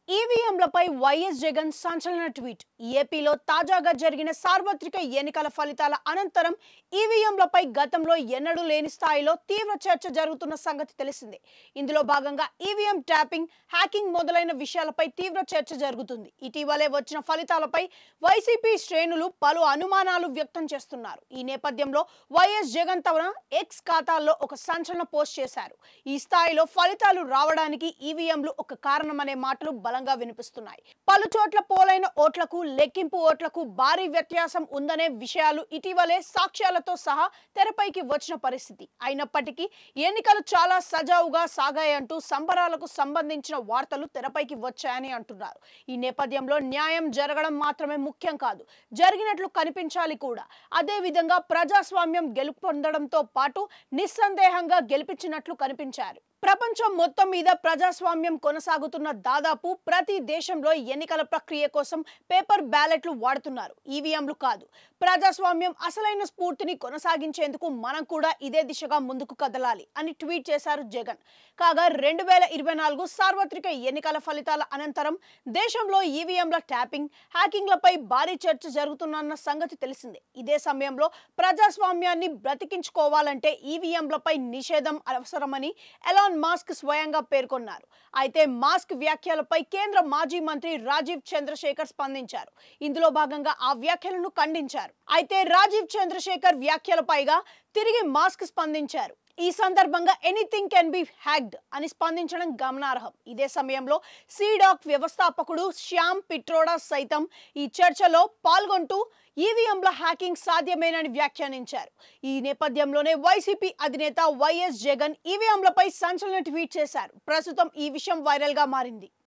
ఈవీఎంలపై YS Jagan సంచలన tweet. ఏపీలో తాజాగా జరిగిన సార్వత్రిక ఎన్నికల ఫలితాల అనంతరం ఈవీఎంలపై గతంలో ఎన్నడూ లేని స్థాయిలో తీవ్ర చర్చ జరుగుతున్న సంగతి తెలిసిందే. ఇందులో భాగంగా ఈవీఎం ట్యాపింగ్, హ్యాకింగ్ మొదలైన విషయాలపై తీవ్ర చర్చ జరుగుతుంది. ఇటీవలే వచ్చిన ఫలితాలపై వైసీపీ శ్రేణులు పలు అనుమానాలు వ్యక్తం చేస్తున్నారు. ఈ నేపథ్యంలో వైఎస్ జగన్ తన ఎక్స్ ఖాతాల్లో ఒక సంచలన పోస్ట్ చేశారు. ఈ స్థాయిలో ఫలితాలు రావడానికి ఈవీఎంలు ఒక కారణమనే మాటలు బలంగా వినిపిస్తున్నాయి. పలు చోట్ల పోలైన ఓట్లకు, లెక్కింపు ఓట్లకు భారీ వ్యత్యాసం ఉందనే విషయాలు ఇటీవలే సాక్ష్యాలతో సహా తెరపైకి వచ్చిన పరిస్థితి. అయినప్పటికీ ఎన్నికలు చాలా సజావుగా సాగాయంటూ సంబరాలకు సంబంధించిన వార్తలు తెరపైకి వచ్చాయని అంటున్నారు. ఈ నేపథ్యంలో న్యాయం జరగడం మాత్రమే ముఖ్యం కాదు, జరిగినట్లు కనిపించాలి కూడా. అదే విధంగా ప్రజాస్వామ్యం గెలుపొందడంతో పాటు నిస్సందేహంగా గెలిపించినట్లు కనిపించారు. ప్రపంచం మొత్తం మీద ప్రజాస్వామ్యం కొనసాగుతున్న దాదాపు ప్రతి దేశంలో ఎన్నికల ప్రక్రియ కోసం పేపర్ బ్యాలెట్లు వాడుతున్నారు, ఈవీఎంలు కాదు. ప్రజాస్వామ్యం అసలైన స్ఫూర్తిని కొనసాగించేందుకు మనం కూడా ఇదే దిశగా ముందుకు కదలాలి అని ట్వీట్ చేశారు జగన్. కాగా 2024 సార్వత్రిక ఎన్నికల ఫలితాల అనంతరం దేశంలో ఈవీఎంల ట్యాపింగ్, హ్యాకింగ్లపై భారీ చర్చ జరుగుతున్న సంగతి తెలిసిందే. ఇదే సమయంలో ప్రజాస్వామ్యాన్ని బ్రతికించుకోవాలంటే ఈవీఎంలపై నిషేధం అవసరమని ఎలాన్ మాస్క్ స్వయంగా పేర్కొన్నారు. అయితే మాస్క్ వ్యాఖ్యలపై కేంద్ర మాజీ మంత్రి రాజీవ్ చంద్రశేఖర్ స్పందించారు. ఇందులో భాగంగా ఆ వ్యాఖ్యలను ఖండించారు. అయితే రాజీవ్ చంద్రశేఖర్ వ్యాఖ్యలపైగా తిరిగి మాస్క్ స్పందించారు. ఈ సందర్భంగా ఎనీథింగ్ కెన్ బి హ్యాక్డ్ అని స్పందించడం గమనార్హం. ఇదే సమయంలో సీడాక్ వ్యవస్థాపకుడు శ్యామ్ పిట్రోడా సైతం ఈ చర్చలో పాల్గొంటూ ఈవీఎంల హ్యాకింగ్ సాధ్యమేనని వ్యాఖ్యానించారు. ఈ నేపథ్యంలోనే వైసీపీ అధినేత వైఎస్ జగన్ ఈవీఎంలపై సంచలన ట్వీట్ చేశారు. ప్రస్తుతం ఈ విషయం వైరల్ గా మారింది.